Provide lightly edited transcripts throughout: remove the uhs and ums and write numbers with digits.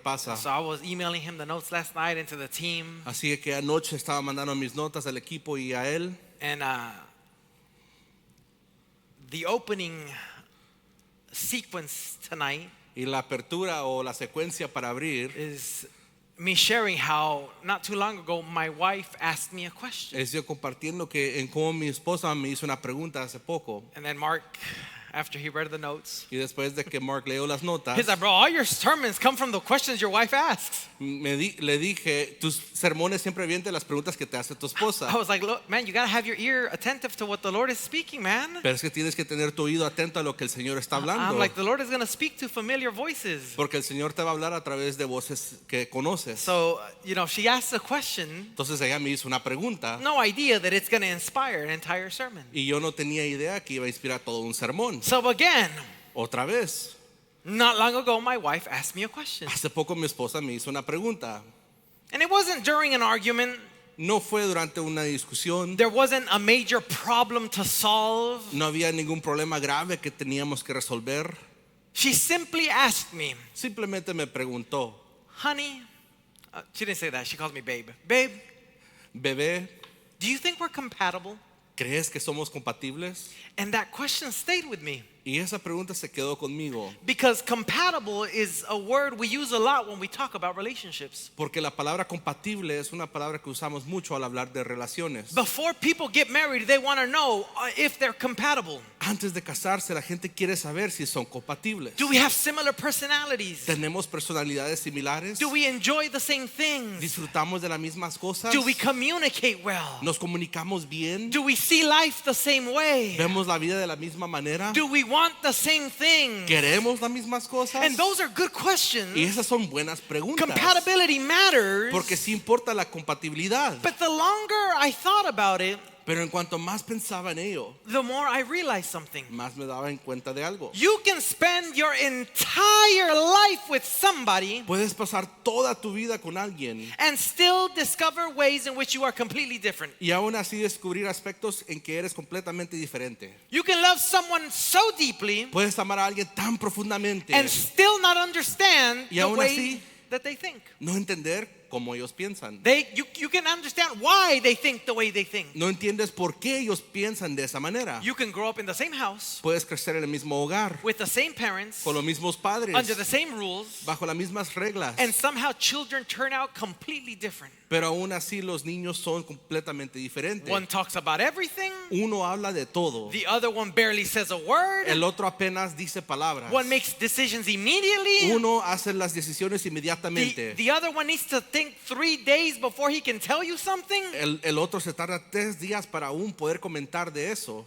pasa. So I was emailing him the notes last night into the team. Así que anoche estaba mandando mis notas al equipo y a él. And the opening sequence tonight Y la apertura o la secuencia para abrir is me sharing how not too long ago my wife asked me a question. es yo compartiendo que en cómo mi esposa me hizo una pregunta hace poco. And then Mark, after he read the notes, Y después de que Mark leyó las notas, he's like, bro, all your sermons come from the questions your wife asks. le dije, tus sermones siempre vienen de las preguntas que te hace tu esposa. I was like, look, man, you got to have your ear attentive to what the Lord is speaking, man. Pero es que tienes que tener tu oído atento a lo que el Señor está hablando. I'm like, the Lord is going to speak to familiar voices. Porque el Señor te va a hablar a través de voces que conoces. So, she asked a question, Entonces ella me hizo una pregunta no idea that it's going to inspire an entire sermon. y yo no tenía idea que iba a inspirar todo un sermón. So again, Otra vez, not long ago, my wife asked me a question. hace poco mi esposa me hizo una pregunta. And it wasn't during an argument. No fue durante una discusión. There wasn't a major problem to solve. No había ningún problema grave que teníamos que resolver. She simply asked me, Simplemente me preguntó, honey, she didn't say that, she calls me babe. Babe, bebé, do you think we're compatible? ¿crees que somos compatibles? And that question stayed with me. Y esa pregunta se quedó conmigo. Because compatible is a word we use a lot when we talk about relationships. Porque la palabra compatible es una palabra que usamos mucho al hablar de relaciones. Before people get married, they want to know if they're compatible. Antes de casarse, la gente quiere saber si son compatibles. Do we have similar personalities? ¿Tenemos personalidades similares? Do we enjoy the same things? ¿Disfrutamos de las mismas cosas? Do we communicate well? ¿Nos comunicamos bien? Do we see life the same way? ¿Vemos la vida de la misma manera? Do we want the same things? ¿Queremos las mismas cosas? And those are good questions. Y esas son buenas preguntas. Compatibility matters. Porque sí importa la compatibilidad. But the longer I thought about it, Pero en cuanto más pensaba en ello, the more I realized something. más me daba en cuenta de algo. You can spend your entire life with somebody Puedes pasar toda tu vida con alguien and still discover ways in which you are completely different. y aún así descubrir aspectos en que eres completamente diferente. You can love someone so deeply Puedes amar a alguien tan profundamente and still not understand Y the aún way así, that they think. no entender cómo ellos piensan. You can understand why they think the way they think. No entiendes por qué ellos piensan de esa manera. You can grow up in the same house Puedes crecer en el mismo hogar, with the same parents, con los mismos padres, under the same rules, bajo las mismas reglas, and somehow children turn out completely different. pero aún así los niños son completamente diferentes. One talks about everything, Uno habla de todo, the other one barely says a word. el otro apenas dice palabras. One makes decisions immediately. Uno hace las decisiones inmediatamente. The other one needs to think 3 days before he can tell you something. El otro se tarda 3 días para aún poder comentar de eso.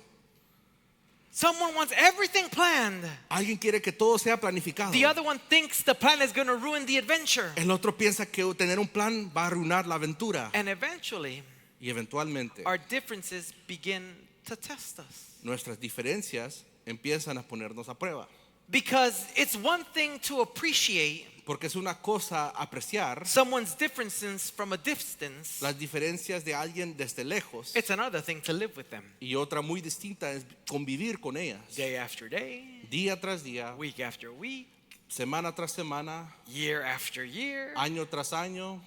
Someone wants everything planned. Alguien quiere que todo sea planificado. The other one thinks the plan is going to ruin the adventure. El otro piensa que tener un plan va a arruinar la aventura. And eventually, Y eventualmente our differences begin to test us. nuestras diferencias empiezan a ponernos a prueba. Because it's one thing to appreciate Porque es una cosa apreciar someone's differences from a distance. las diferencias de alguien desde lejos. It's another thing to live with them. Y otra muy distinta es convivir con ellas. Day after day, Día tras día, week after week, semana tras semana, year after year. año tras año.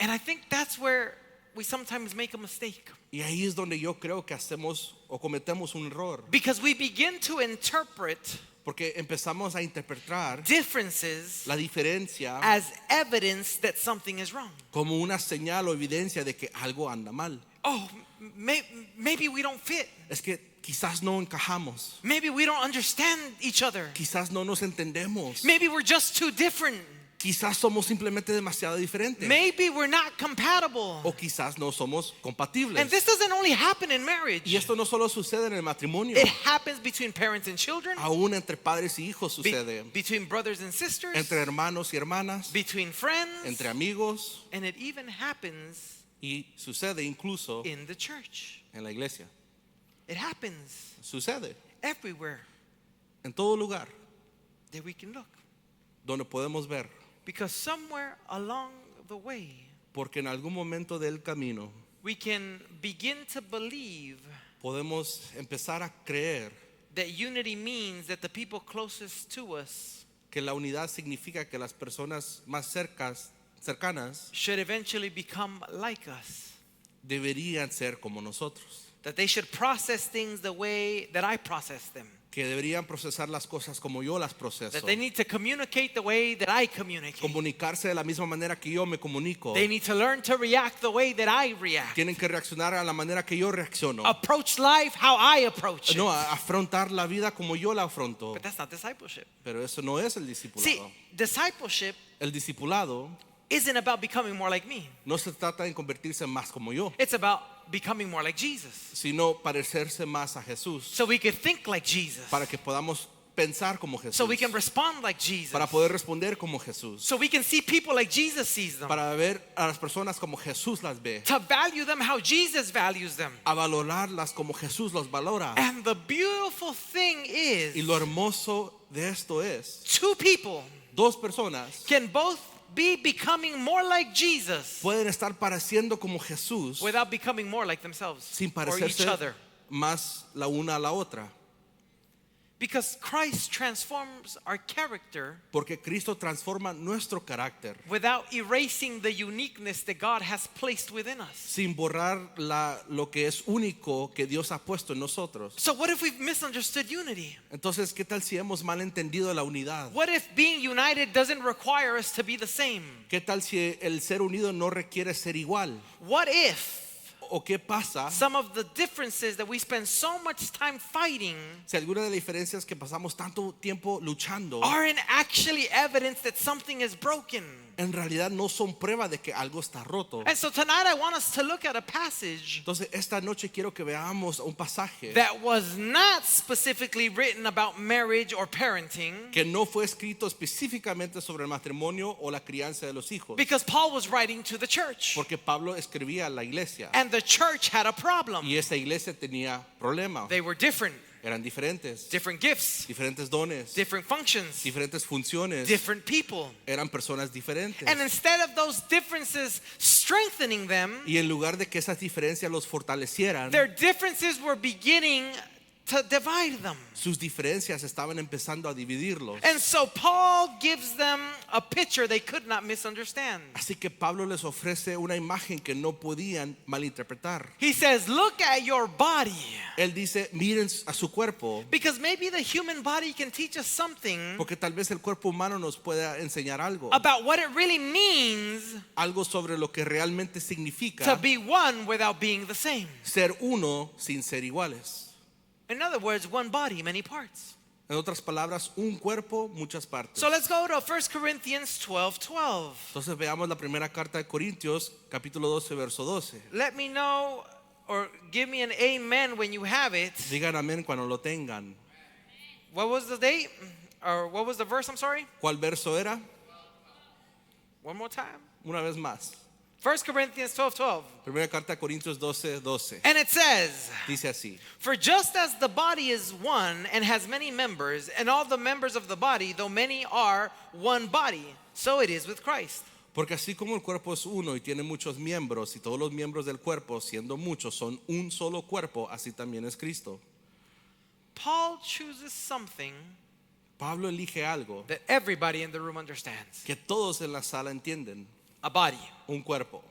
And I think that's where we sometimes make a mistake. Y ahí es donde yo creo que hacemos o cometemos un error. Because we begin to interpret Porque empezamos a interpretar differences la diferencia as evidence that something is wrong. como una señal o evidencia de que algo anda mal. Oh, maybe we don't fit. Es que quizás no encajamos. Maybe we don't understand each other. Quizás no nos entendemos. Maybe we're just too different. Quizás somos simplemente demasiado diferentes. Maybe we're not compatible. O quizás no somos compatibles. And this doesn't only happen in marriage. Y esto no solo sucede en el matrimonio. It happens between parents and children, Aún entre padres y hijos sucede. between brothers and sisters, Entre hermanos y hermanas. between friends, Entre amigos. and it even happens Y sucede incluso in the church. en la iglesia. It happens Sucede everywhere en todo lugar that we can look. donde podemos ver. Because somewhere along the way, Porque en algún momento del camino we can begin to believe podemos empezar a creer that unity means that the people closest to us que la unidad significa que las personas más cercanas should eventually become like us. deberían ser como nosotros, That they should process things the way that I process them. que deberían procesar las cosas como yo las proceso, That they need to communicate the way that I communicate. comunicarse de la misma manera que yo me comunico, They need to learn to react the way that I react. tienen que reaccionar a la manera que yo reacciono, Approach life how I approach it. no, a afrontar la vida como yo la afronto. But that's not discipleship. Pero eso no es el See, discipulado. discipleship El discipulado isn't about becoming more like me. no se trata de convertirse más como yo, It's about becoming more like Jesus. sino parecerse más a Jesús, So we can think like Jesus. para que podamos pensar como Jesús, So we can respond like Jesus. para poder responder como Jesús, So we can see people like Jesus sees them. para ver a las personas como Jesús las ve, To value them how Jesus values them. a valorarlas como Jesús los valora. And the beautiful thing is, Y lo hermoso de esto es, two people dos personas can both be becoming more like Jesus pueden estar pareciendo como Jesús without becoming more like themselves sin or each parecerse other. más la una a la otra. Because Christ transforms our character Porque Cristo transforma nuestro carácter without erasing the uniqueness that God has placed within us. sin borrar lo que es único que Dios ha puesto en nosotros. So what if we've misunderstood unity? Entonces, ¿qué tal si hemos malentendido la unidad? What if being united doesn't require us to be the same? ¿Qué tal si el ser unido no requiere ser igual? What if ¿O qué pasa some of the differences that we spend so much time fighting si alguna de las diferencias que pasamos tanto tiempo luchando aren't actually evidence that something is broken? en realidad no son prueba de que algo está roto? And so tonight I want us to look at a passage Entonces, esta noche quiero que veamos un pasaje that was not specifically written about marriage or parenting, que no fue escrito específicamente sobre el matrimonio o la crianza de los hijos, because Paul was writing to the church, porque Pablo escribía a la iglesia and the church had a problem. y esa iglesia tenía problemas, They were different, eran diferentes, different gifts, diferentes dones, different functions, diferentes funciones, different people. eran personas diferentes. And instead of those differences strengthening them, Y en lugar de que esas diferencias los fortalecieran, their differences were beginning to divide them. sus diferencias estaban empezando a dividirlos. And so Paul gives them a picture they could not misunderstand. Así que Pablo les ofrece una imagen que no podían malinterpretar. He says, look at your body. Él dice, miren a su cuerpo, Because maybe the human body can teach us something porque tal vez el cuerpo humano nos pueda enseñar algo, about what it really means algo sobre lo que realmente to significa be one without being the same. ser uno sin ser iguales. In other words, one body, many parts. En otras palabras, un cuerpo, muchas partes. So let's go to 1 Corinthians 12:12. Entonces veamos la primera carta de Corintios, capítulo 12, verso 12. Let me know or give me an amen when you have it. Digan amén cuando lo tengan. What was the date? Or what was the verse? I'm sorry. ¿Cuál verso era? One more time. Una vez más. 1 Corinthians 12:12. Primera carta de Corintios 12, 12. And it says, Dice así. for just as the body is one and has many members, and all the members of the body, though many, are one body, so it is with Christ. Porque así como el cuerpo es uno y tiene muchos miembros, y todos los miembros del cuerpo, siendo muchos, son un solo cuerpo, así también es Cristo. Paul chooses something Pablo elige algo that everybody in the room understands. que todos en la sala entienden. A body. Un cuerpo.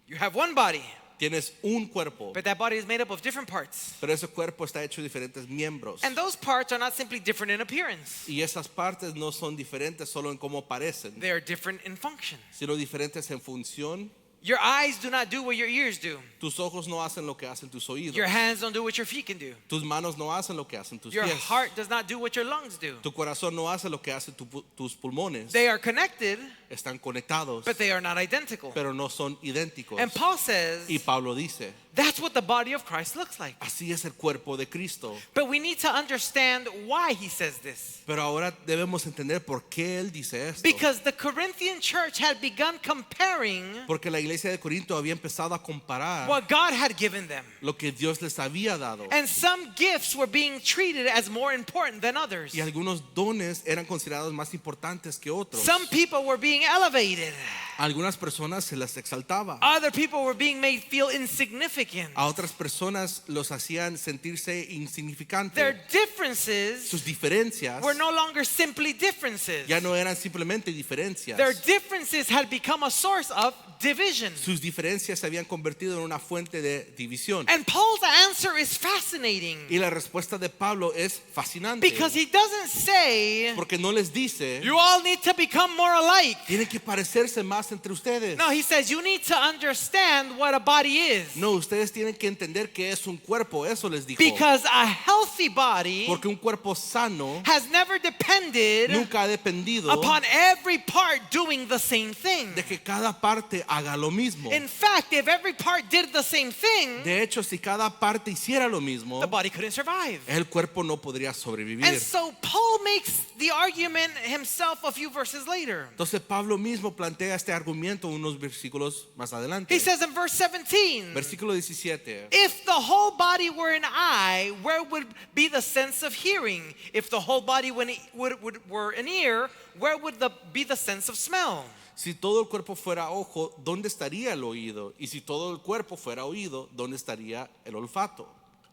You have one body, Tienes un cuerpo, but that body is made up of different parts. pero ese cuerpo está hecho de diferentes miembros. And those parts are not simply different in appearance. Y esas partes no son diferentes solo en cómo parecen, They are different in function. sino diferentes en función. Your eyes do not do what your ears do. Tus ojos no hacen lo que hacen tus oídos. Your hands don't do what your feet can do. Tus manos no hacen lo que hacen tus Your pies. heart does not do what your lungs do. Tu corazón no hace lo que hacen tus pulmones. They are connected, Están conectados, but they are not identical. pero no son idénticos. And Paul says Y Pablo dice, that's what the body of Christ looks like. así es el cuerpo de Cristo. But we need to understand why he says this. Pero ahora debemos entender por qué él dice esto. Because the Corinthian church had begun comparing Porque la iglesia de Corinto había empezado a comparar what God had given them. lo que Dios les había dado. And some gifts were being treated as more important than others. Y algunos dones eran considerados más importantes que otros. Some people were being elevated. A algunas personas se las exaltaba. Other people were being made feel insignificant. A otras personas los hacían sentirse Their insignificantes. differences Sus diferencias were no longer simply differences. ya no eran simplemente diferencias. Their differences had become a source of division. Sus diferencias se habían convertido en una fuente de división. And Paul's answer is fascinating Y la respuesta de Pablo es fascinante. because he doesn't say, Porque no les dice, you all need to become more alike. tienen que parecerse más entre ustedes. No, he says, you need to understand what a body is. No, ustedes tienen que entender que es un cuerpo. Eso les dijo. Because a healthy body Porque un cuerpo sano has never depended nunca ha dependido upon every part doing the same thing. de que cada parte haga lo mismo. In fact, if every part did the same thing, De hecho, si cada parte hiciera lo mismo, the body couldn't survive. el cuerpo no podría sobrevivir. And so Paul makes the argument himself a few verses later. Entonces Pablo mismo plantea este argumento unos versículos más adelante. He says in verse 17, Versículo 17. if the whole body were an eye, where would be the sense of hearing? If the whole body were an ear, where would be the sense of smell? Si todo el cuerpo fuera ojo, ¿dónde estaría el oído? Y si todo el cuerpo fuera oído, ¿dónde estaría el olfato?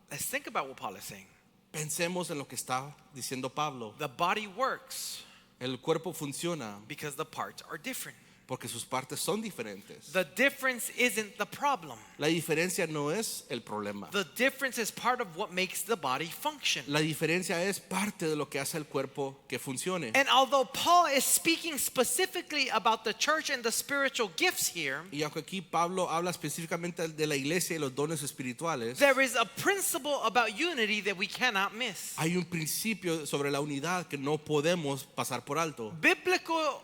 Let's think about what Paul is saying. Pensemos en lo que está diciendo Pablo. The body works El cuerpo funciona because the parts are different. porque sus partes son diferentes. The difference isn't the problem. La diferencia no es el problema. The difference is part of what makes the body function. La diferencia es parte de lo que hace el cuerpo que funcione. And although Paul is speaking specifically about the church and the spiritual gifts here, Y aunque aquí Pablo habla específicamente de la iglesia y los dones espirituales, there is a principle about unity that we cannot miss. hay un principio sobre la unidad que no podemos pasar por alto. Biblical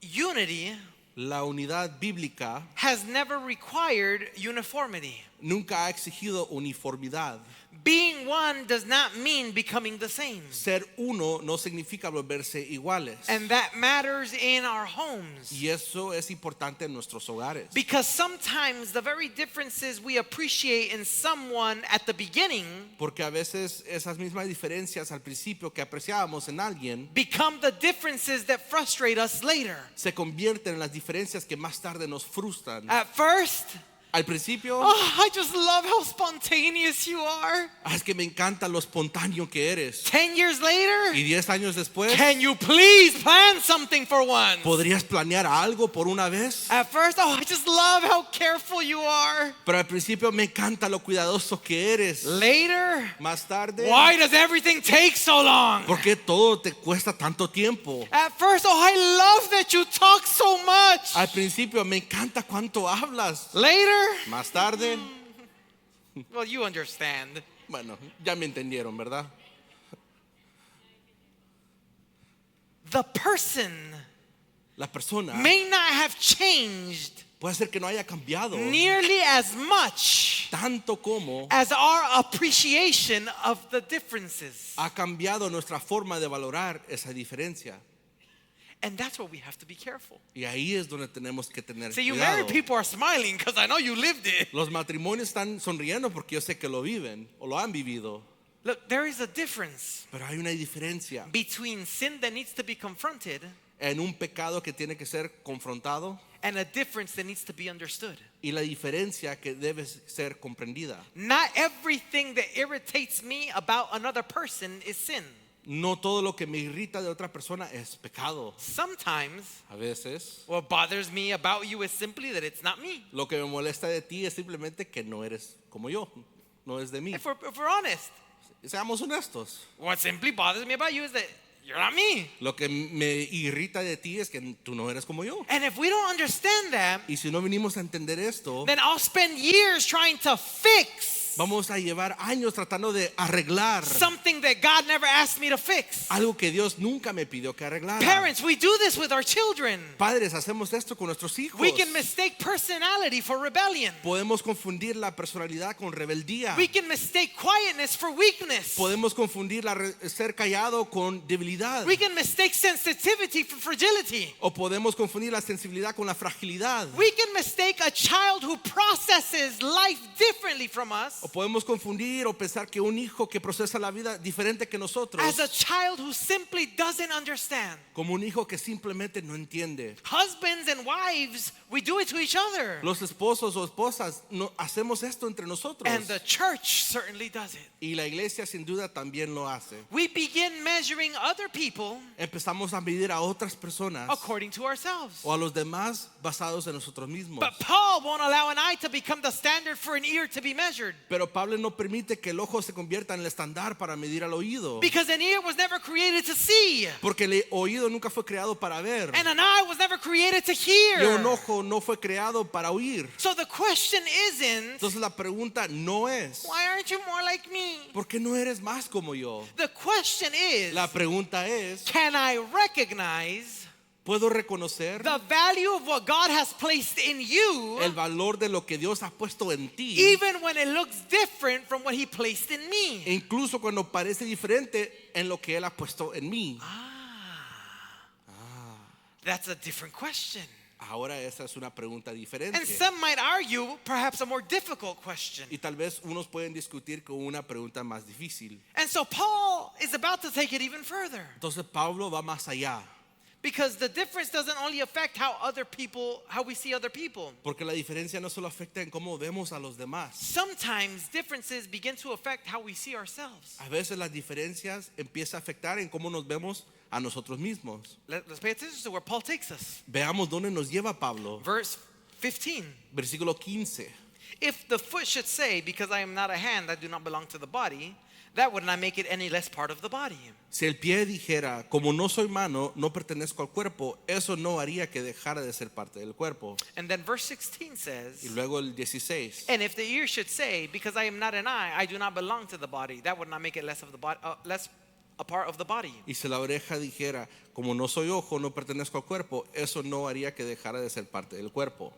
unity La unidad bíblica has never required uniformity. nunca ha exigido uniformidad. Being one does not mean becoming the same. Ser uno no significa volverse iguales. And that matters in our homes. Y eso es importante en nuestros hogares. Because sometimes the very differences we appreciate in someone at the beginning Porque a veces esas mismas diferencias al principio que apreciábamos en alguien become the differences that frustrate us later. se convierten en las diferencias que más tarde nos frustran. At first, Al principio, oh, I just love how spontaneous you are. es que me encanta lo espontáneo que eres. 10 years later, Y 10 años después, can you please plan something for once? ¿podrías planear algo por una vez? At first, oh, I just love how careful you are. Pero al principio me encanta lo cuidadoso que eres. Later, Más tarde, why does everything take so long? ¿por qué todo te cuesta tanto tiempo? At first, oh, I love that you talk so much. Al principio me encanta cuánto hablas. Later, Más tarde, well, you understand. bueno, ya me entendieron, ¿verdad? The person La persona may not have changed puede ser que no haya cambiado nearly as much tanto como as our appreciation of the differences. ha cambiado nuestra forma de valorar esa diferencia. And that's where we have to be careful. Y ahí es donde tenemos que tener See, you cuidado. married people are smiling because I know you lived it. Los matrimonios están sonriendo porque yo sé que lo viven o lo han vivido. Look, there is a difference Pero hay una diferencia between sin that needs to be confronted en un pecado que tiene que ser confrontado and a difference that needs to be understood. y la diferencia que debe ser comprendida. Not everything that irritates me about another person is sin. No todo lo que me irrita de otra persona es pecado. Sometimes A veces what bothers me about you is simply that it's not me. lo que me molesta de ti es simplemente que no eres como yo, no es de mí. If we're honest, Seamos honestos. what simply bothers me about you is that you're not me. Lo que me irrita de ti es que tú no eres como yo. And if we don't understand that, Y si no venimos a entender esto, then I'll spend years trying to fix vamos a llevar años tratando de arreglar something that God never asked me to fix. algo que Dios nunca me pidió que arreglara. Parents, we do this with our children. Padres, hacemos esto con nuestros hijos. We can mistake personality for rebellion. Podemos confundir la personalidad con rebeldía. We can mistake quietness for weakness. Podemos confundir ser callado con debilidad. We can mistake sensitivity for fragility. O podemos confundir la sensibilidad con la fragilidad. We can mistake a child who processes life differently from us O podemos confundir o pensar que un hijo que procesa la vida diferente que nosotros, as a child who simply doesn't understand. como un hijo que simplemente no entiende. Husbands and wives, we do it to each other. Los esposos o esposas no hacemos esto entre nosotros. And the church certainly does it. Y la iglesia sin duda también lo hace. We begin measuring other people Empezamos a medir a otras personas according to ourselves. o a los demás basados en nosotros mismos. But Paul won't allow an eye to become the standard for an ear to be measured. Pero Pablo no permite que el ojo se convierta en el estándar para medir al oído. Because an ear was never created to see. Porque el oído nunca fue creado para ver. And an eye was never created to Y un hear. ojo no fue creado para oír. So the question isn't, Entonces la pregunta no es, why aren't you more like me? ¿por qué no eres más como yo? The question is, La pregunta es, can I recognize ¿puedo reconocer the value of what God has placed in you el valor de lo que Dios ha puesto en ti? even when it looks different from what he placed in me? Incluso cuando parece diferente en lo que Él ha puesto en mí. That's a different question. Ahora esa es una pregunta diferente. And some might argue perhaps a more difficult question. Y tal vez unos pueden discutir con una pregunta más difícil. And so Paul is about to take it even further. Entonces Pablo va más allá. Because the difference doesn't only affect how we see other people. Porque la diferencia no solo afecta en cómo vemos a los demás. Sometimes differences begin to affect how we see ourselves. A veces las diferencias empiezan a afectar en cómo nos vemos a nosotros mismos. Let's pay attention to where Paul takes us. Veamos dónde nos lleva Pablo. Verse 15. Versículo 15. If the foot should say, because I am not a hand, I do not belong to the body, that would not make it any less part of the body. Si el pie dijera, como no soy mano, no pertenezco al cuerpo, eso no haría que dejara de ser parte del cuerpo. And then verse 16 Y says, luego el 16. and if the ear should say, because I am not an eye, I do not belong to the body, that would not make it less of the body, less a part of the body. Y si la oreja dijera, como no soy ojo, no pertenezco al cuerpo, eso no haría que dejara de ser parte del cuerpo.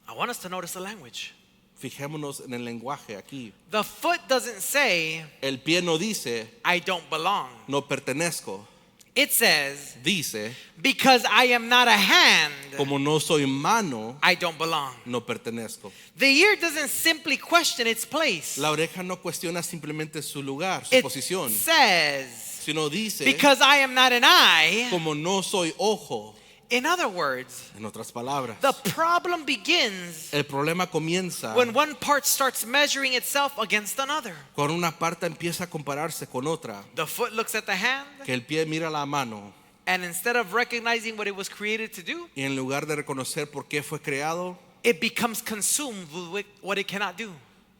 I want us to notice the language. Fijémonos en el lenguaje aquí. The foot doesn't say, El pie no dice, I don't belong. no pertenezco. It says, Dice, because I am not a hand, como no soy mano, I don't belong. no pertenezco. The ear doesn't simply question its place. La oreja no cuestiona simplemente su lugar, su It posición, says, sino dice, because I am not an eye. como no soy ojo. In other words, En otras palabras, the problem begins el problema comienza when one part starts measuring itself against another. cuando una parte empieza a compararse con otra. The foot looks at the hand, Que el pie mira la mano and instead of recognizing what it was created to do, y en lugar de reconocer por qué fue creado, it becomes consumed with what it cannot do.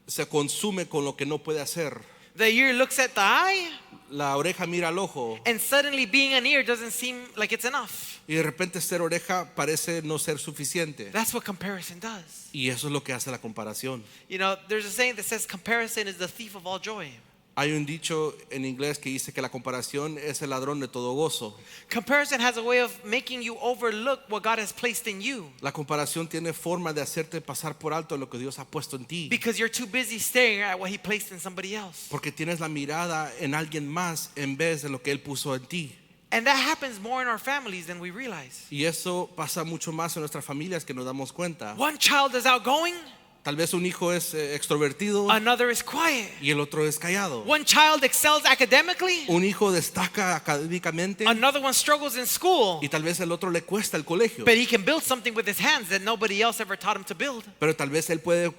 se consume con lo que no puede hacer. The ear looks at the eye, La oreja mira al ojo and suddenly being an ear doesn't seem like it's enough. y de repente ser oreja parece no ser suficiente. That's what comparison does. Y eso es lo que hace la comparación. You know, there's a saying that says comparison is the thief of all joy. Hay un dicho en inglés que dice que la comparación es el ladrón de todo gozo. Comparison has a way of making you overlook what God has placed in you La comparación tiene forma de hacerte pasar por alto lo que Dios ha puesto en ti. because you're too busy staring at what He placed in somebody else. Porque tienes la mirada en alguien más en vez de lo que Él puso en ti. And that happens more in our families than we realize. Y eso pasa mucho más en nuestras familias que nos damos cuenta. One child is outgoing, Tal vez un hijo es extrovertido another is quiet. y el otro es callado. One child excels academically, Un hijo destaca académicamente another one struggles in school, y tal vez el otro le cuesta el colegio. but he can build something with his hands that nobody else ever taught him to build. Pero tal vez él puede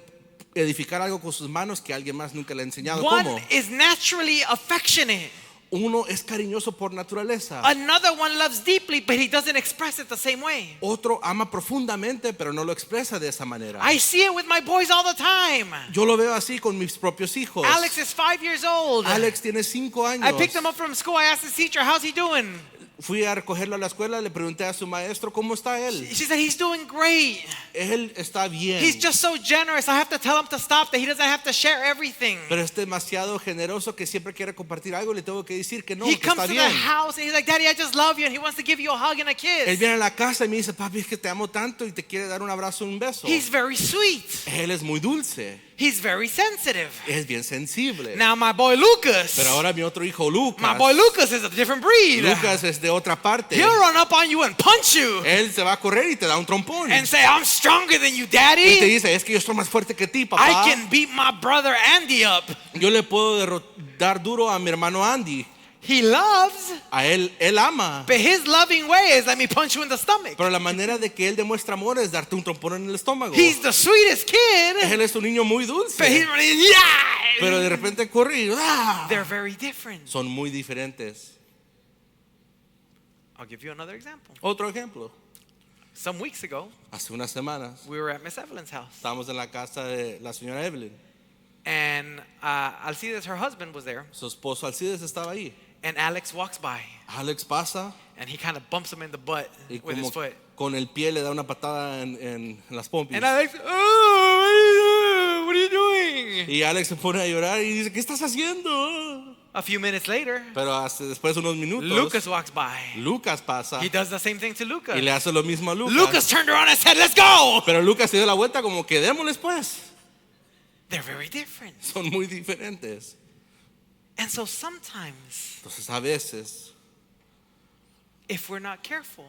edificar algo con sus manos que alguien más nunca le ha enseñado One cómo. is naturally affectionate. Uno es cariñoso por naturaleza. Another one loves deeply, but he doesn't express it the same way. Otro ama profundamente, pero no lo expresa de esa manera. I see it with my boys all the time. Yo lo veo así con mis propios hijos. Alex is 5 years old. Alex tiene 5 años. I picked him up from school. I asked his teacher, how's he doing? Fui a recogerlo a la escuela, le pregunté a su maestro cómo está él. She said, he's doing great. Él está bien. He's just so generous. I have to tell him to stop, that he doesn't have to share everything. Pero es demasiado generoso que siempre quiere compartir algo. Le tengo que decir que no, He que comes está to the bien. house and he's like, Daddy, I just love you. And he wants to give you a hug and a Él kiss. viene a la casa y me dice, papi, es que te amo tanto y te quiere dar un abrazo y un beso. He's very sweet. Él es muy dulce. he's very sensitive. es bien sensible. Now my boy Lucas, Pero ahora mi otro hijo my Lucas, boy Lucas is a different breed. Lucas es de otra parte. He'll run up on you and punch you Él se va a correr y te da un trompón. and say, I'm stronger than you, Y te daddy. dice, es que yo estoy más fuerte que ti, I papá. can beat my brother Andy up. Yo le puedo dar duro a mi hermano Andy. He loves, A él ama. but his loving way is let me punch you in the stomach. Pero la manera de que él demuestra amor es darte un trompón en el estómago. He's the sweetest kid, Él es un niño muy but he's dulce. running, yeah. Pero de repente corre y ¡ah! They're very different. Son muy diferentes. I'll give you another example. Otro ejemplo. Some weeks ago, Hace unas semanas we were at Miss Evelyn's house, estábamos en la casa de la señora Evelyn. and Alcides, her husband, was there, Su esposo Alcides estaba ahí. and Alex walks by, Alex pasa and he kind of bumps him in the butt y with his como foot. con el pie le da una patada en las pompis. And Alex, oh, what are you doing? Y Alex se pone a llorar y dice, ¿qué estás haciendo? A few minutes later, Pero después de unos minutos, Lucas walks by. Lucas pasa He does the same thing to y Lucas. le hace lo mismo a Lucas. Lucas turned around and said, let's go. Pero Lucas se dio la vuelta como que démosles pues. They're very different. Son muy diferentes. And so sometimes, Entonces a veces, if we're not careful,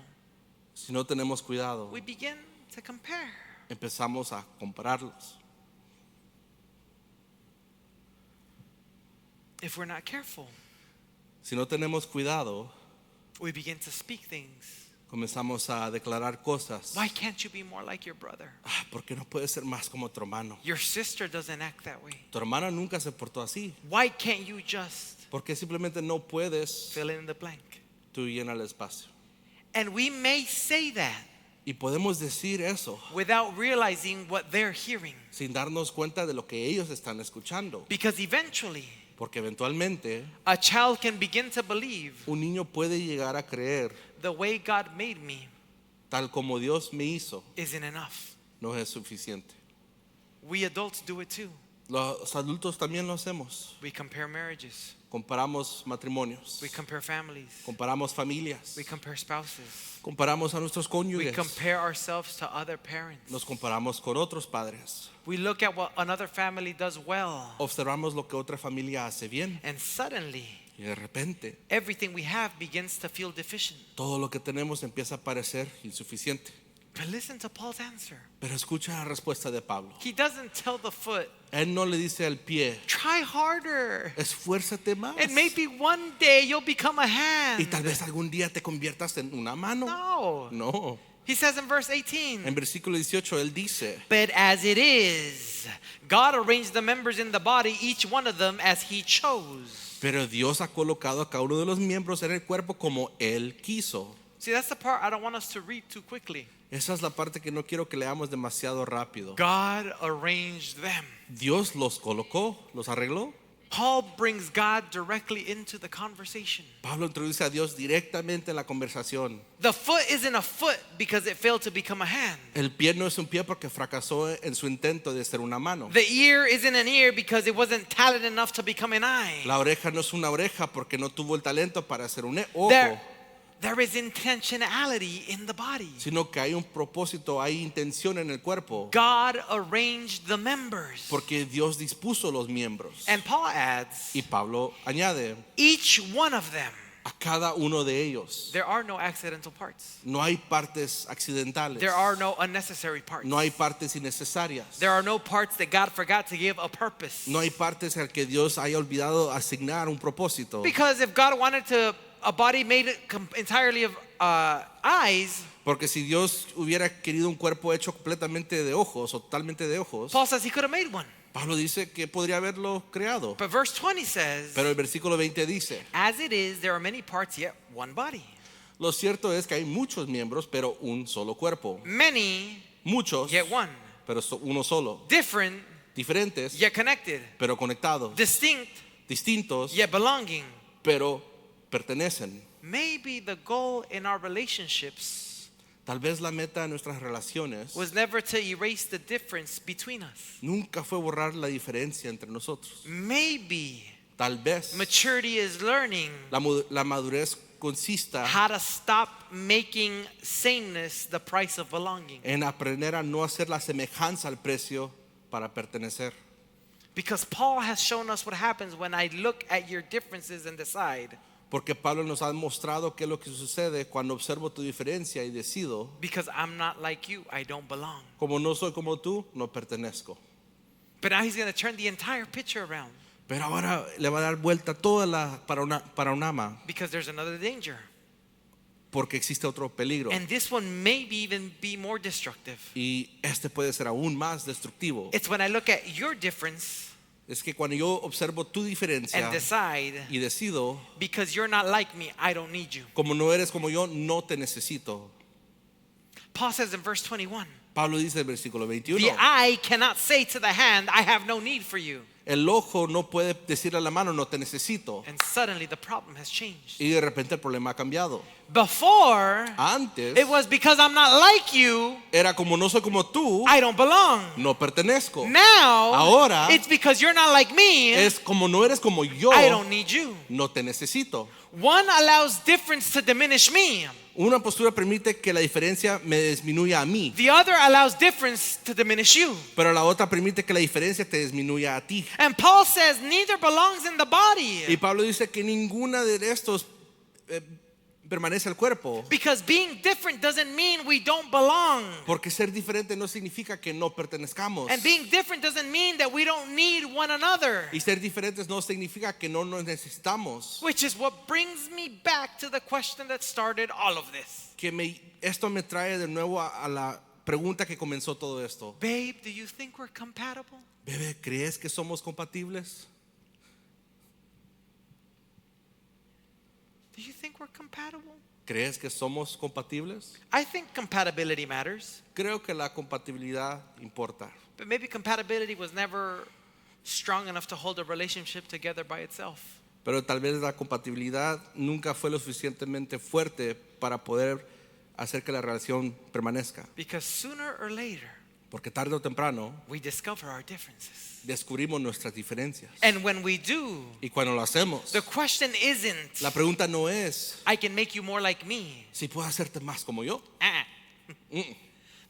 si no tenemos cuidado, we begin to compare. empezamos a compararlos. If we're not careful, Si no tenemos cuidado, we begin to speak things. comenzamos a declarar cosas. Why can't you be more like your brother? Ah, ¿por qué no puedes ser más como tu hermano? Your sister doesn't act that way. Tu hermana nunca se portó así. Why can't you just ¿Por qué simplemente no puedes fill in the blank? tú llenar el espacio? And we may say that Y podemos decir eso without realizing what they're hearing. sin darnos cuenta de lo que ellos están escuchando. Because eventually, Porque eventualmente a child can begin to believe un niño puede llegar a creer the way God made me tal como Dios me hizo isn't enough. no es suficiente. We adults do it too. Los adultos también lo hacemos. We compare marriages. Comparamos matrimonios, We compare families. comparamos familias, We compare spouses. comparamos a nuestros We cónyuges, compare ourselves to other parents. nos comparamos con otros padres, We look at what another family does well. observamos lo que otra familia hace bien And suddenly, y de repente everything we have begins to feel deficient. todo lo que tenemos empieza a parecer insuficiente. But listen to Paul's answer. Pero escucha la respuesta de Pablo. He doesn't tell the foot, Él no le dice al pie, try harder. esfuérzate más. And maybe one day you'll become a Y hand. tal vez algún día te conviertas en una mano. No. No. He says in verse 18, En versículo 18 él dice, but as it is, God arranged the members in the body, each one of them as he chose. pero Dios ha colocado a cada uno de los miembros en el cuerpo como él quiso. See, that's the part I don't want us to read too quickly. Esa es la parte que no quiero que leamos demasiado rápido. God arranged them. Dios los colocó, los arregló. Paul brings God directly into the conversation. Pablo introduce a Dios directamente en la conversación. The foot isn't a foot because it failed to become a hand. El pie no es un pie porque fracasó en su intento de ser una mano. The ear isn't an ear because it wasn't talented enough to become an eye. La oreja no es una oreja porque no tuvo el talento para ser un ojo, There is intentionality in the body. sino que hay un propósito, hay intención en el cuerpo, God arranged the members. porque Dios dispuso los miembros. And Paul adds, Y Pablo añade, each one of them, a cada uno de ellos there are no accidental parts. no hay partes accidentales, There are no unnecessary parts. no hay partes innecesarias, There are no parts that God forgot to give a purpose. no hay partes al que Dios haya olvidado asignar un propósito. Because if God wanted a body made entirely of eyes, Porque si Dios hubiera querido un cuerpo hecho completamente de ojos o totalmente de ojos, Paul says he could have made one. Pablo dice que podría haberlo creado. But verse 20 says, Pero el versículo 20 dice, as it is, there are many parts, yet one body. lo cierto es que hay muchos miembros, pero un solo cuerpo. Many, Muchos, yet one. pero uno solo. Different, Diferentes, yet connected. pero conectados. Distinct, Distintos, yet belonging. pero pertenecen. Maybe the goal in our relationships Tal vez la meta de nuestras relaciones was never to erase the difference between us. nunca fue borrar la diferencia entre nosotros. Maybe Tal vez maturity is learning la madurez consista how to stop making sameness the price of belonging. en aprender a no hacer la semejanza al precio para pertenecer. Because Paul has shown us what happens when I look at your differences and decide. Porque Pablo nos ha mostrado qué es lo que sucede cuando observo tu diferencia y decido, Because I'm not like you, I don't belong. como no soy como tú, no pertenezco. But now he's going to turn the entire picture around Pero ahora le va a dar vuelta toda la panorama because there's another danger. porque existe otro peligro. And this one maybe even be more destructive. Y este puede ser aún más destructivo. It's when I look at your difference Es que cuando yo observo tu diferencia and decide, y decido, because you're not like me, I don't need you. como no eres como yo, no te necesito. Paul says in verse 21, Pablo dice en el versículo 21, the eye cannot say to the hand, I have no need for you. el ojo no puede decirle a la mano, no te necesito. And suddenly the problem has changed. Y de repente el problema ha cambiado. Before, Antes it was because I'm not like you, era como no soy como tú, I don't belong. no pertenezco. Now, Ahora, it's because you're not like me, es como no eres como yo, I don't need you. no te necesito. One allows difference to diminish me. Una postura permite que la diferencia me disminuya a mí, The other allows difference to diminish you. pero la otra permite que la diferencia te disminuya a ti. And Paul says neither belongs in the body. Y Pablo dice que ninguna de estos permanece al cuerpo, Because being different doesn't mean we don't belong. porque ser diferente no significa que no pertenezcamos. And being different doesn't mean that we don't need one another. Y ser diferentes no significa que no nos necesitamos. Which is what brings me back to the question that started all of this. Esto me trae de nuevo a la pregunta que comenzó todo esto. Babe, do you think we're compatible? Bebé, ¿crees que somos compatibles? Do you think we're compatible? ¿Crees que somos compatibles? I think compatibility matters. Creo que la compatibilidad importa. But maybe compatibility was never strong enough to hold a relationship together by itself. Pero tal vez la compatibilidad nunca fue lo suficientemente fuerte para poder hacer que la relación permanezca. Because sooner or later, Porque tarde o temprano we discover our differences. descubrimos nuestras diferencias. And when we do, Y cuando lo hacemos, the question isn't, la pregunta no es I can make you more like me. si puedo hacerte más como yo. Uh-uh.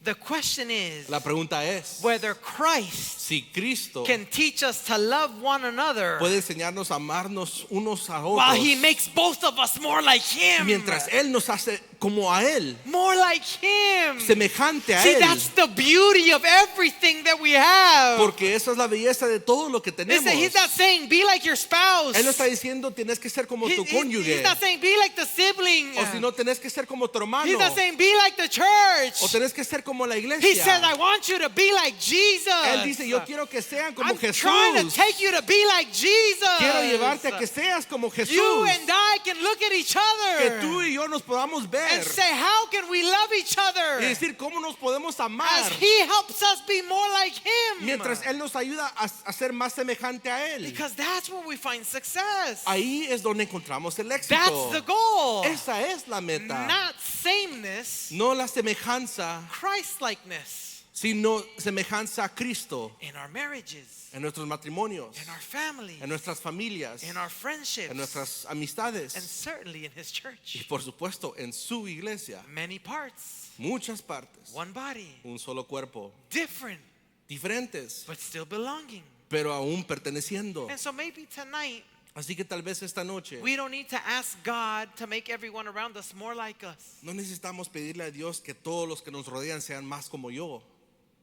The question is La pregunta es whether Christ si Cristo can teach us to love one another puede enseñarnos a amarnos unos a while otros He makes both of us more like Him. mientras Él nos hace como a Él, More like Him. semejante a See, Él. that's the beauty of everything that we have. Porque esa es la belleza de todo lo que tenemos. Listen, He's not saying be like your spouse. Él no está diciendo tienes que ser como tu He's cónyuge, not saying be like the sibling. o si no tenés que ser como tu hermano, He's not saying be like the church. o tenés que ser como la He iglesia. says, I want you to be like Jesus. Él dice, yo quiero que sean como I'm trying to Jesús. take you to be like Jesus. Quiero llevarte a que seas como Jesús. You and I can look at each Que other tú y yo nos podamos ver and say, how can we love each other y decir cómo nos podemos amar as He helps us be more like Him? mientras Él nos ayuda a ser más semejante a Él. Because that's where we find success. Ahí es donde encontramos el That's éxito. the goal. Esa es la meta. Not sameness, No la semejanza, Christ-likeness sino semejanza a Cristo in our marriages, en nuestros matrimonios, in our families, en nuestras familias, in our friendships, en nuestras and amistades certainly in His y church. por supuesto en su iglesia. Many parts, Muchas partes, one body, un solo cuerpo, different, diferentes, but still belonging. pero aún perteneciendo. And so maybe tonight, Así que tal vez esta noche we don't need to ask God to make everyone around us more like us. no necesitamos pedirle a Dios que todos los que nos rodean sean más como yo.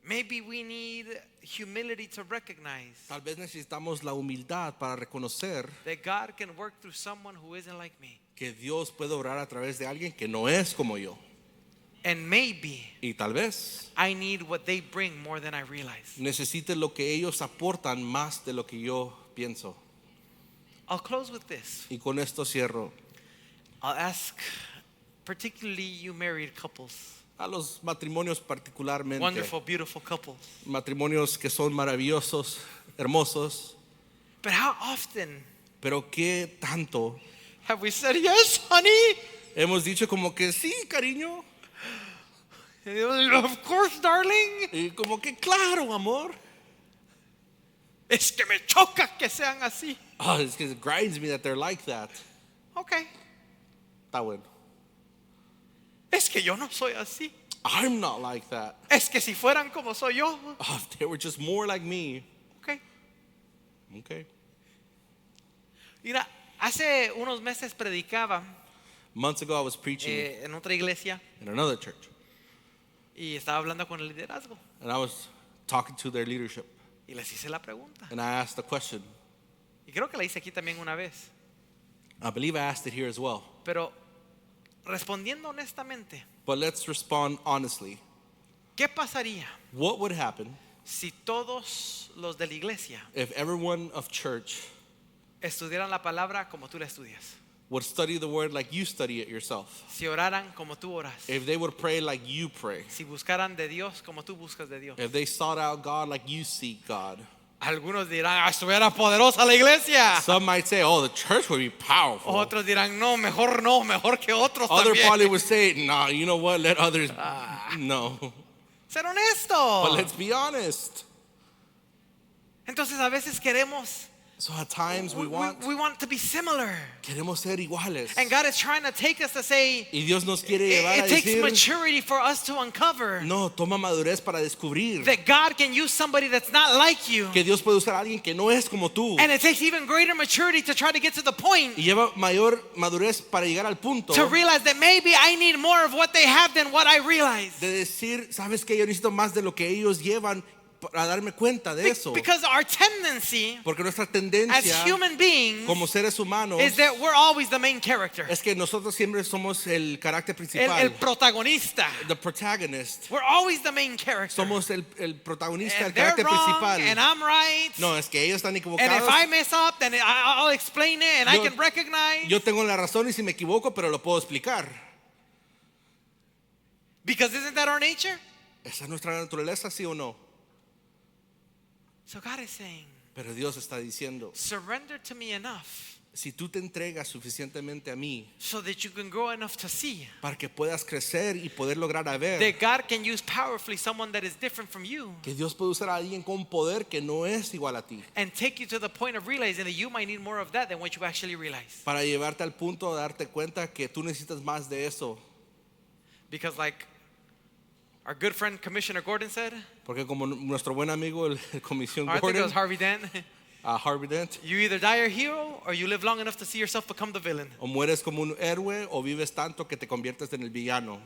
Maybe we need humility to recognize Tal vez necesitamos la humildad para reconocer that God can work through someone who isn't like me. que Dios puede obrar a través de alguien que no es como yo. And maybe Y tal vez I need what they bring more than I realize. necesite lo que ellos aportan más de lo que yo pienso. I'll close with this. Y con esto cierro. I'll ask, particularly you married couples, A los matrimonios particularmente, wonderful, beautiful couples. matrimonios que son maravillosos, hermosos, But how often pero qué tanto have we said, yes, honey? hemos dicho como que sí, cariño, Of course, darling. y como que claro, amor. Es que me choca que sean así. Oh, it grinds me that they're like that. Okay. Está bueno. Es que yo no soy así. I'm not like that. Es que si fueran como soy yo. Oh, if they were just more like me. Okay. Okay. Mira, hace unos meses predicaba Months ago, I was preaching en otra iglesia in another church, y estaba hablando con el liderazgo and I was talking to their leadership, y les hice la pregunta. and I asked a question. Y creo que la hice aquí también una vez. I believe I asked it here as well. Pero respondiendo honestamente, But let's respond honestly. ¿qué pasaría What would happen si todos los de la iglesia if everyone of church estudiaran la palabra como tú la estudias? would study the word like you study it yourself? Si oraran como tú oras. If they would pray like you pray? Si buscaran de Dios como tú buscas de Dios. If they sought out God like you seek God? Algunos dirán, estuviera poderosa la iglesia. Some might say, oh, the church would be powerful. Otros dirán, no, mejor que otros Other también. probably would say, nah, you know what, let others, no. Ser honesto. But let's be honest. Entonces a veces queremos So at times we want to be similar. queremos ser iguales. And God is trying to take us to say, Y Dios nos quiere llevar it a takes decir, maturity for us to uncover no, toma madurez para descubrir that God can use somebody that's not like you. que Dios puede usar a alguien que no es como tú. And it takes even greater maturity to try to get to the point Y lleva mayor madurez para llegar al punto to realize that maybe I need more of what they have than what I realize. de decir, sabes que yo necesito más de lo que ellos llevan para darme cuenta de eso. Because our tendency Porque nuestra as tendencia human beings como seres humanos is that we're always the main character. es que nosotros siempre somos el carácter El principal, protagonista. the protagonist. We're always the main character. Somos el protagonista, el And they're carácter wrong principal. and I'm right. No, es que ellos están And if equivocados. I mess up, then I'll explain it and I Yo- can recognize. Yo tengo la razón y si me equivoco, pero lo puedo explicar. Because isn't that our nature? ¿Esa es nuestra naturaleza, sí o no? So God is saying, Pero Dios está diciendo, surrender to me enough si tú te entregas suficientemente a mí so that you can grow enough to see para que puedas crecer y poder lograr a ver that God can use powerfully someone that is different from you que Dios puede usar a alguien con poder que no es igual a ti, and take you to the point of realizing that you might need more of that than what you actually realize. para llevarte al punto de darte cuenta que tú necesitas más de eso. Because like our good friend Commissioner Gordon said, Porque como nuestro buen amigo el comisión or I think it was Gordon, Harvey Dent, Harvey Dent, you either die a hero or you live long enough to see yourself become the villain. o mueres como un héroe o vives tanto que te conviertes en el villano.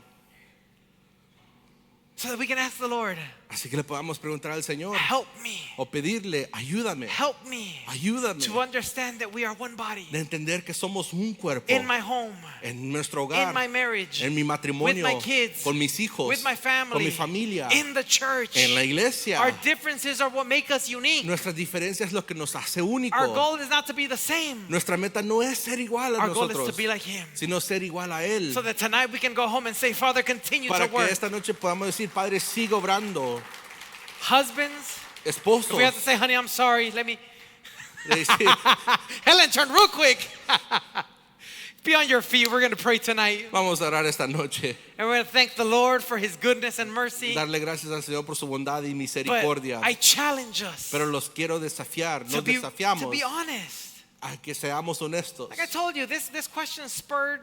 So that we can ask the Lord, Así que le podamos preguntar al Señor help me, o pedirle, ayúdame, help me ayúdame to understand that we are one body de entender que somos un cuerpo in my home, en nuestro in hogar, my marriage, en mi matrimonio, with my kids, con mis hijos, with my con family, mi familia, in the church. en la iglesia. Our differences are what make us unique. Nuestras diferencias es lo que nos hace Our únicos. goal is not to be the same. Nuestra meta no es ser igual a Our goal is to nosotros, be like Him. sino ser igual a Él. So that tonight we can go home and say, Father, continue Para to que work. esta noche podamos decir, Padre, sigue obrando. Husbands, Esposos, if we have to say, honey, I'm sorry, let me. de decir, Helen, turn real quick. Be on your feet. We're going to pray tonight. vamos a orar esta noche. And we're going to thank the Lord for His goodness and mercy. Darle gracias al Señor por su bondad y But misericordia. I challenge us Pero los quiero desafiar, to nos be desafiamos honest. a que seamos honestos. Like I told you, this question spurred,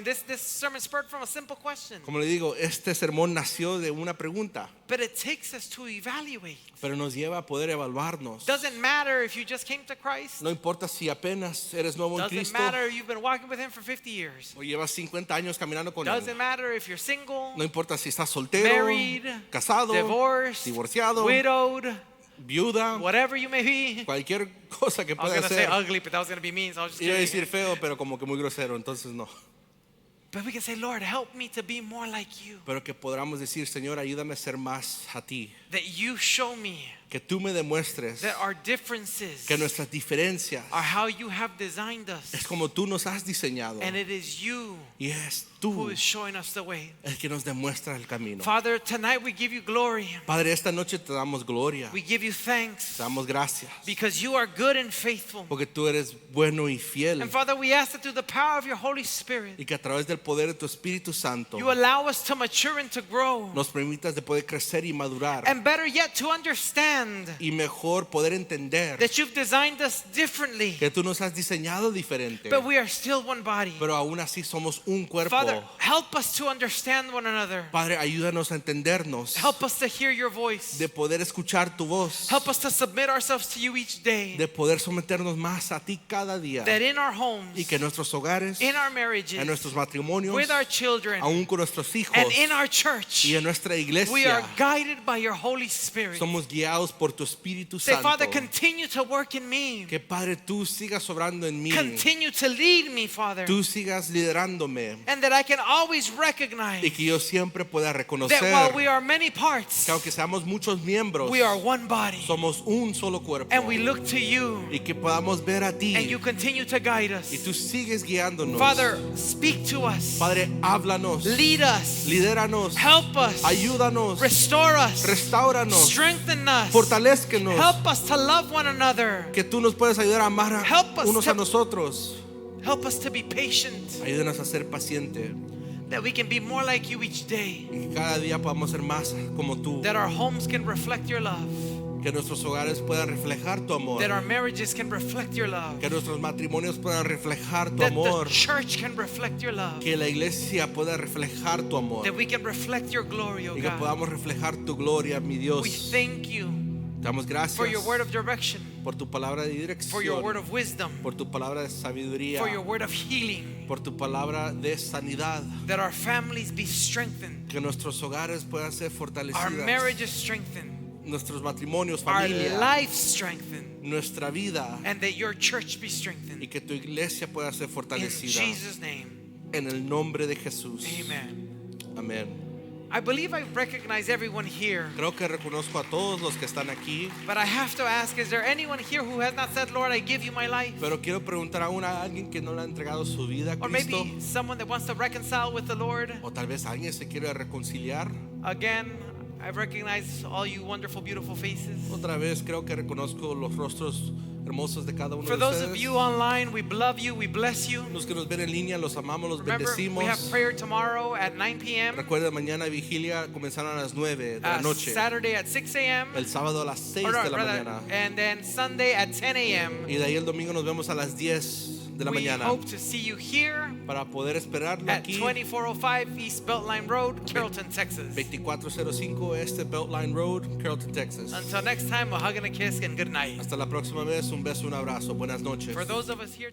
this sermon spurred from a simple question. Como le digo, este sermón nació de una pregunta, But it takes us to evaluate. pero nos lleva a poder evaluarnos. Doesn't matter if you just came to Christ. No importa si apenas eres nuevo en Doesn't Cristo matter if you've been walking with Him for 50 years. o llevas 50 años caminando con Doesn't Él. matter if you're single, No importa si estás soltero, married, casado, divorced, divorciado, widowed, viuda, whatever you may be. cualquier cosa que I was pueda going to say ser. ugly, but that was going to be mean, so I was just Iba a kidding. decir feo, pero como que muy grosero, entonces no. But we can say, Lord, help me to be more like you. Pero que podamos decir, Señor, ayúdame a ser más a ti. That you show me Que tú me demuestres that our differences que nuestras diferencias are how you have designed us. es como tú nos has diseñado. And it is you Y es who tú is showing us the way. el que nos demuestra el camino. Father, tonight we give you glory. Padre, esta noche te damos gloria. We give you thanks Te damos gracias. because you are good and faithful. Porque tú eres bueno y fiel. And Father, we ask that through the power of your Holy Spirit, Y que a través del poder de tu Espíritu Santo you allow us to mature and to grow. nos permitas de poder crecer y madurar. And better yet, to understand understand y mejor poder entender that you've designed us differently, que tú nos has diseñado diferente, but we are still one body. pero aún así somos un cuerpo. Father, help us to understand one another. Padre, ayúdanos a entendernos, Help us to hear your voice. de poder escuchar tu voz, Help us to submit ourselves to you each day. de poder someternos más a ti cada día, That in our homes, y que en nuestros hogares, in our marriages, en nuestros matrimonios, with our children, aún con nuestros hijos and in our church, y en nuestra we are iglesia, guided by your Holy Spirit. somos guiados por tu Espíritu Say, Santo. Father, continue to work in me. Que Padre, tú sigas obrando en mí, Continue to lead me, Father. tú sigas liderándome, And that I can always recognize y que yo siempre pueda reconocer that while we are many parts, que aunque seamos muchos miembros, we are one body. somos un solo cuerpo, And we look to you, y que podamos ver a ti, and you continue to guide us. y tú sigues guiándonos. Father, speak to us. Padre, háblanos, Lead us. lidéranos, Help us. ayúdanos, Restore us. restauranos, Strengthen us. fortalézquenos, Help us to love one another. que tú nos puedes ayudar a amar Help us unos to- a nosotros. Help us to be patient. Ayúdanos a ser paciente, That we can be more like you each day. y que cada día podamos ser más como tú, That our homes can reflect your love. que nuestros hogares puedan reflejar tu amor, That our marriages can reflect your love. que nuestros matrimonios puedan reflejar tu That amor, the church can reflect your love. que la iglesia pueda reflejar tu amor, That we can reflect your glory, oh y que God. podamos reflejar tu gloria, mi Dios. We thank you Te damos gracias for your word of direction, por tu palabra de for your word dirección, of wisdom, por tu palabra de sabiduría, for your word of healing. por tu palabra de sanidad, That our families be strengthened, que nuestros hogares puedan ser our fortalecidos, marriages strengthened, nuestros matrimonios, our familia, life strengthened, nuestra vida, and that your church be y strengthened. que tu iglesia pueda ser In fortalecida. Jesus' name, En el nombre de Jesús. amen. Amén. I believe I recognize everyone here, Creo que reconozco a todos los que están aquí, but I have to ask, is there anyone here who has not said, Lord, I give you my life? pero quiero preguntar aún a alguien que no le ha entregado su vida a Or Cristo, maybe someone that wants to reconcile with the Lord. o tal vez alguien se quiere reconciliar. Again, I recognize all you wonderful, beautiful faces. Otra vez creo que reconozco los rostros hermosos de cada uno For de those of ustedes. you online, we love you, we bless you. Los que nos ven en línea, los amamos, los Remember, we have bendecimos. prayer tomorrow at 9 p.m., Recuerda, mañana vigilia comenzará a las 9 de la noche. Saturday at 6 a.m., El sábado a las 6 or no, de la rather, mañana. and then Sunday at 10 a.m. Y de ahí el domingo nos vemos a las 10 de la We mañana hope to see you here para poder esperarlo at aquí. 2405 East Beltline Road, Carrollton, Texas. 2405 Este Beltline Road, Carrollton, Texas. Until next time, a hug and a kiss and good night. Hasta la próxima vez, un beso, un abrazo. Buenas noches. For those of us here